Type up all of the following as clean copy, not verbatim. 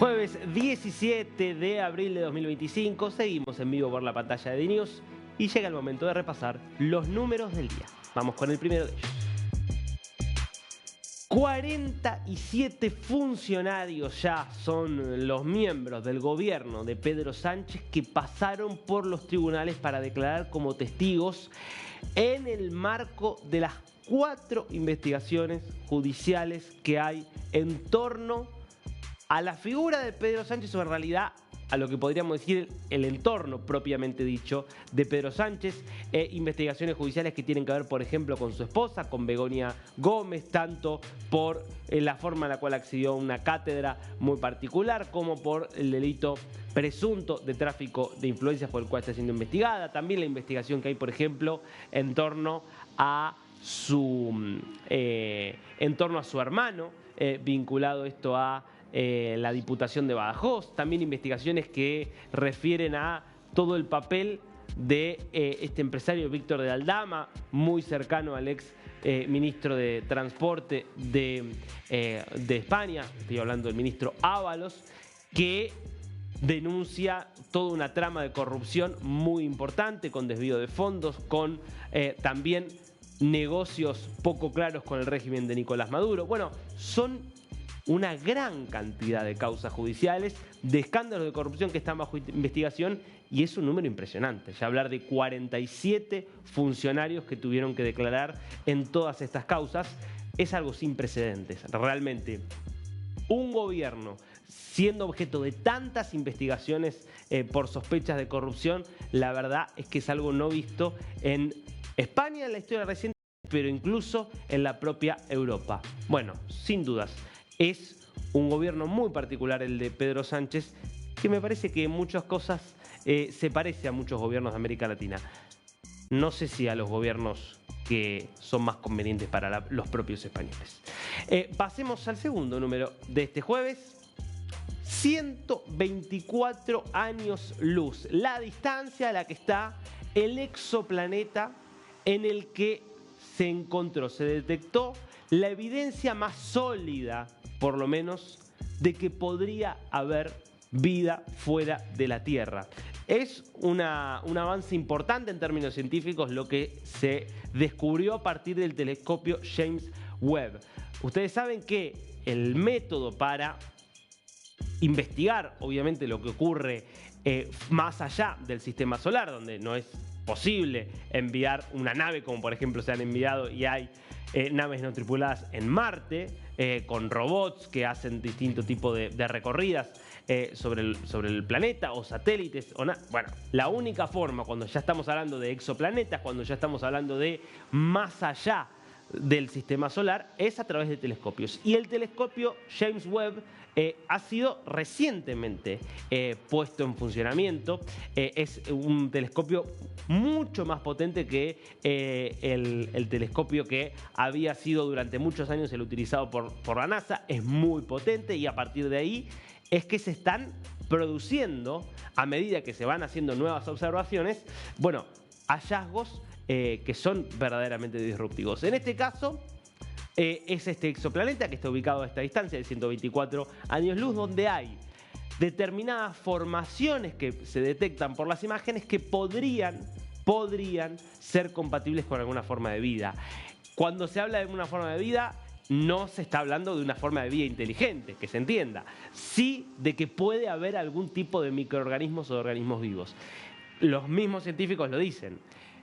Jueves 17 de abril de 2025, seguimos en vivo por la pantalla de DNews y llega el momento de repasar los números del día. Vamos con el primero de ellos. 47 funcionarios ya son los miembros del gobierno de Pedro Sánchez que pasaron por los tribunales para declarar como testigos en el marco de las 4 investigaciones judiciales que hay en torno a la figura de Pedro Sánchez o en realidad a lo que podríamos decir el entorno propiamente dicho de Pedro Sánchez, investigaciones judiciales que tienen que ver, por ejemplo, con su esposa, con Begoña Gómez, tanto por la forma en la cual accedió a una cátedra muy particular, como por el delito presunto de tráfico de influencias por el cual está siendo investigada, también la investigación que hay, por ejemplo, en torno a su hermano, vinculado esto a la Diputación de Badajoz, también investigaciones que refieren a todo el papel de este empresario Víctor de Aldama, muy cercano al ex ministro de Transporte de España, estoy hablando del ministro Ábalos, que denuncia toda una trama de corrupción muy importante, con desvío de fondos, con también negocios poco claros con el régimen de Nicolás Maduro. Bueno, son una gran cantidad de causas judiciales, de escándalos de corrupción que están bajo investigación y es un número impresionante. Ya hablar de 47 funcionarios que tuvieron que declarar en todas estas causas es algo sin precedentes. Realmente, un gobierno siendo objeto de tantas investigaciones por sospechas de corrupción, la verdad es que es algo no visto en España en la historia reciente, pero incluso en la propia Europa. Bueno, sin dudas, es un gobierno muy particular el de Pedro Sánchez, que me parece que en muchas cosas se parece a muchos gobiernos de América Latina. No sé si a los gobiernos que son más convenientes para los propios españoles. Pasemos al segundo número de este jueves. 124 años luz, la distancia a la que está el exoplaneta en el que se encontró, se detectó la evidencia más sólida, por lo menos, de que podría haber vida fuera de la Tierra. Es un avance importante en términos científicos lo que se descubrió a partir del telescopio James Webb. Ustedes saben que el método para investigar, obviamente, lo que ocurre más allá del sistema solar, donde no es posible enviar una nave, como por ejemplo se han enviado y hay naves no tripuladas en Marte, con robots que hacen distinto tipo de recorridas sobre el planeta o satélites. Bueno, la única forma cuando ya estamos hablando de exoplanetas, cuando ya estamos hablando de más allá del sistema solar, es a través de telescopios. Y el telescopio James Webb ha sido recientemente puesto en funcionamiento. Es un telescopio mucho más potente que el telescopio que había sido durante muchos años el utilizado por la NASA. Es muy potente y a partir de ahí es que se están produciendo, a medida que se van haciendo nuevas observaciones, bueno, hallazgos que son verdaderamente disruptivos. En este caso, es este exoplaneta que está ubicado a esta distancia de 124 años luz, donde hay determinadas formaciones que se detectan por las imágenes que podrían ser compatibles con alguna forma de vida. Cuando se habla de una forma de vida, no se está hablando de una forma de vida inteligente, que se entienda, sí de que puede haber algún tipo de microorganismos o de organismos vivos. Los mismos científicos lo dicen.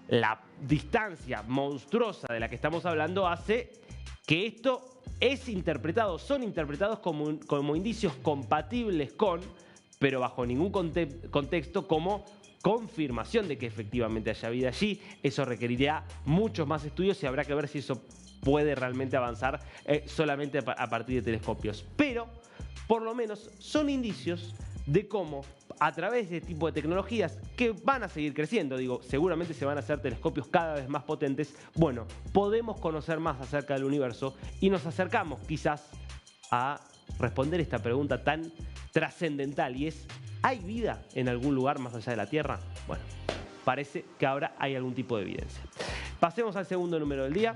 La distancia monstruosa de la que estamos hablando hace que esto son interpretados como indicios compatibles con, pero bajo ningún contexto como confirmación de que efectivamente haya vida allí. Eso requeriría muchos más estudios y habrá que ver si eso puede realmente avanzar solamente a partir de telescopios. Pero, por lo menos, son indicios de cómo, a través de este tipo de tecnologías que van a seguir creciendo, seguramente se van a hacer telescopios cada vez más potentes, bueno, podemos conocer más acerca del universo y nos acercamos quizás a responder esta pregunta tan trascendental y es, ¿hay vida en algún lugar más allá de la Tierra? Bueno, parece que ahora hay algún tipo de evidencia. Pasemos al segundo número del día.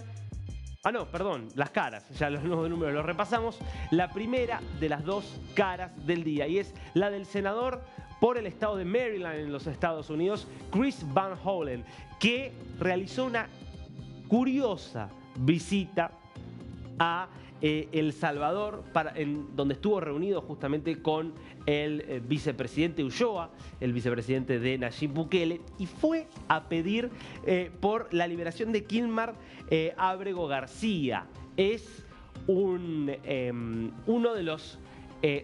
Ah, no, perdón, las caras, ya los nuevos números los repasamos. La primera de las dos caras del día, y es la del senador por el estado de Maryland en los Estados Unidos, Chris Van Hollen, que realizó una curiosa visita a El Salvador, donde estuvo reunido justamente con el vicepresidente Ulloa, el vicepresidente de Nayib Bukele, y fue a pedir por la liberación de Kilmar Ábrego García. Es uno de los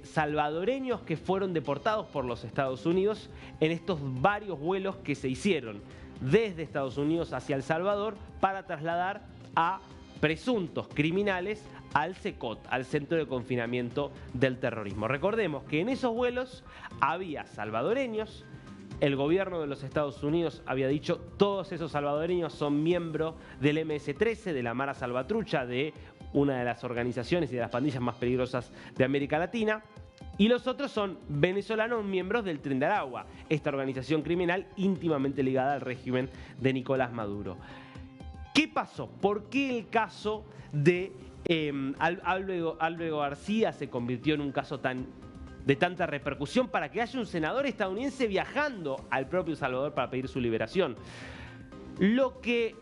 salvadoreños que fueron deportados por los Estados Unidos en estos varios vuelos que se hicieron desde Estados Unidos hacia El Salvador para trasladar a presuntos criminales al CECOT, al Centro de Confinamiento del Terrorismo. Recordemos que en esos vuelos había salvadoreños. El gobierno de los Estados Unidos había dicho todos esos salvadoreños son miembros del MS-13, de la Mara Salvatrucha, de una de las organizaciones y de las pandillas más peligrosas de América Latina. Y los otros son venezolanos miembros del Tren de Aragua, esta organización criminal íntimamente ligada al régimen de Nicolás Maduro. ¿Qué pasó? ¿Por qué el caso de Ábrego García se convirtió en un caso de tanta repercusión para que haya un senador estadounidense viajando al propio Salvador para pedir su liberación? Lo que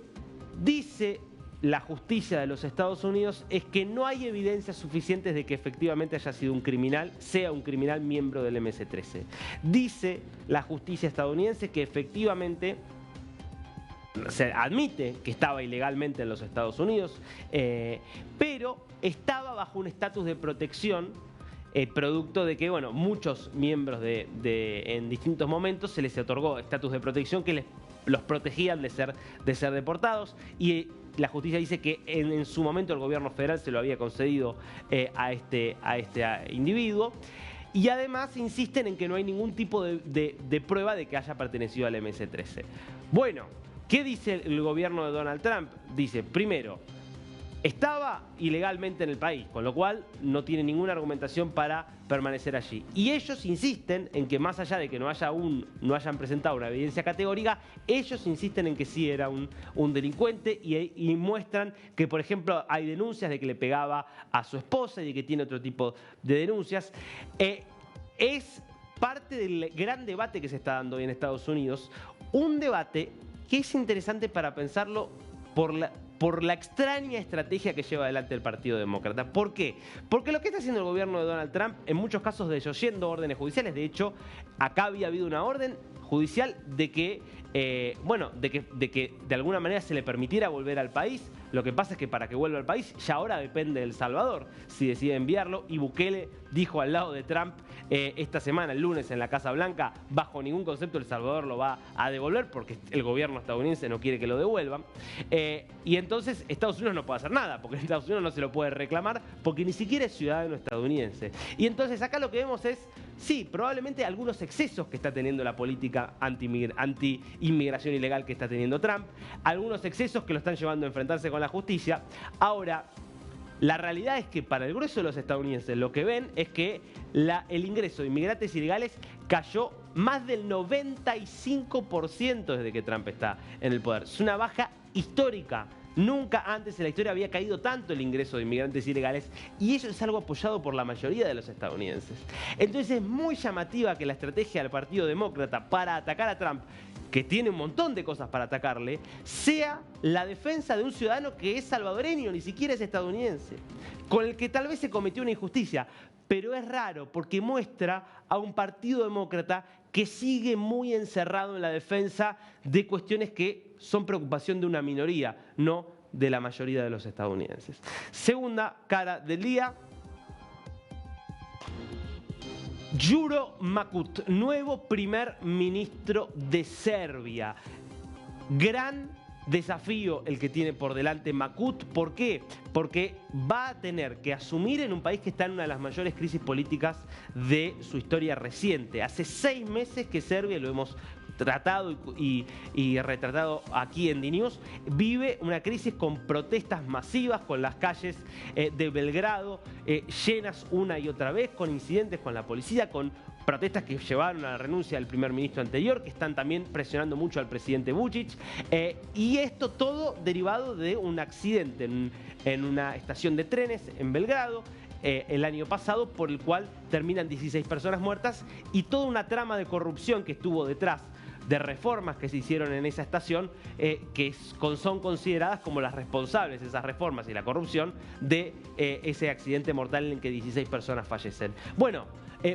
dice la justicia de los Estados Unidos es que no hay evidencias suficientes de que efectivamente haya sido un criminal, sea un criminal miembro del MS-13. Dice la justicia estadounidense que efectivamente se admite que estaba ilegalmente en los Estados Unidos, pero estaba bajo un estatus de protección, producto de que, bueno, muchos miembros en distintos momentos se les otorgó estatus de protección que los protegían de ser deportados, y la justicia dice que en su momento el gobierno federal se lo había concedido a este individuo. Y además insisten en que no hay ningún tipo de prueba de que haya pertenecido al MS-13. Bueno, ¿qué dice el gobierno de Donald Trump? Dice, primero, estaba ilegalmente en el país, con lo cual no tiene ninguna argumentación para permanecer allí. Y ellos insisten en que más allá de que no hayan presentado una evidencia categórica, ellos insisten en que sí era un delincuente y muestran que, por ejemplo, hay denuncias de que le pegaba a su esposa y de que tiene otro tipo de denuncias. Es parte del gran debate que se está dando hoy en Estados Unidos, un debate que es interesante para pensarlo por la extraña estrategia que lleva adelante el Partido Demócrata. ¿Por qué? Porque lo que está haciendo el gobierno de Donald Trump, en muchos casos desoyendo órdenes judiciales, de hecho, acá había habido una orden judicial de que de alguna manera se le permitiera volver al país. Lo que pasa es que para que vuelva al país ya ahora depende de El Salvador si decide enviarlo, y Bukele dijo al lado de Trump esta semana, el lunes, en la Casa Blanca, bajo ningún concepto El Salvador lo va a devolver porque el gobierno estadounidense no quiere que lo devuelvan. Y entonces Estados Unidos no puede hacer nada, porque Estados Unidos no se lo puede reclamar porque ni siquiera es ciudadano estadounidense. Y entonces acá lo que vemos es, sí, probablemente algunos excesos que está teniendo la política anti-inmigración ilegal que está teniendo Trump, algunos excesos que lo están llevando a enfrentarse con la justicia. Ahora, la realidad es que para el grueso de los estadounidenses lo que ven es que el ingreso de inmigrantes ilegales cayó más del 95% desde que Trump está en el poder. Es una baja histórica. Nunca antes en la historia había caído tanto el ingreso de inmigrantes ilegales, y eso es algo apoyado por la mayoría de los estadounidenses. Entonces es muy llamativa que la estrategia del Partido Demócrata para atacar a Trump, que tiene un montón de cosas para atacarle, sea la defensa de un ciudadano que es salvadoreño, ni siquiera es estadounidense, con el que tal vez se cometió una injusticia. Pero es raro porque muestra a un Partido Demócrata que sigue muy encerrado en la defensa de cuestiones que son preocupación de una minoría, no de la mayoría de los estadounidenses. Segunda cara del día. Đuro Makut, nuevo primer ministro de Serbia. Gran desafío el que tiene por delante Makut. ¿Por qué? Porque va a tener que asumir en un país que está en una de las mayores crisis políticas de su historia reciente. Hace 6 meses que Serbia, lo hemos tratado y retratado aquí en DNews, vive una crisis con protestas masivas, con las calles de Belgrado llenas una y otra vez, con incidentes con la policía, con protestas que llevaron a la renuncia del primer ministro anterior, que están también presionando mucho al presidente Vučić, y esto todo derivado de un accidente en una estación de trenes en Belgrado el año pasado, por el cual terminan 16 personas muertas, y toda una trama de corrupción que estuvo detrás de reformas que se hicieron en esa estación, que son consideradas como las responsables, esas reformas y la corrupción, de ese accidente mortal en el que 16 personas fallecen. Bueno,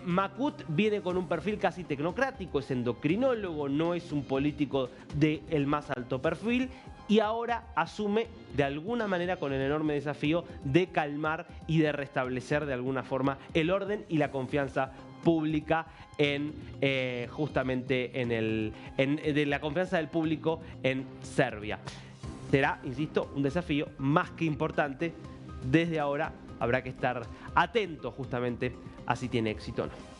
Makut viene con un perfil casi tecnocrático, es endocrinólogo, no es un político del más alto perfil, y ahora asume de alguna manera con el enorme desafío de calmar y de restablecer de alguna forma el orden y la confianza pública justamente de la confianza del público en Serbia. Será, insisto, un desafío más que importante. Desde ahora habrá que estar atento justamente a si tiene éxito o no.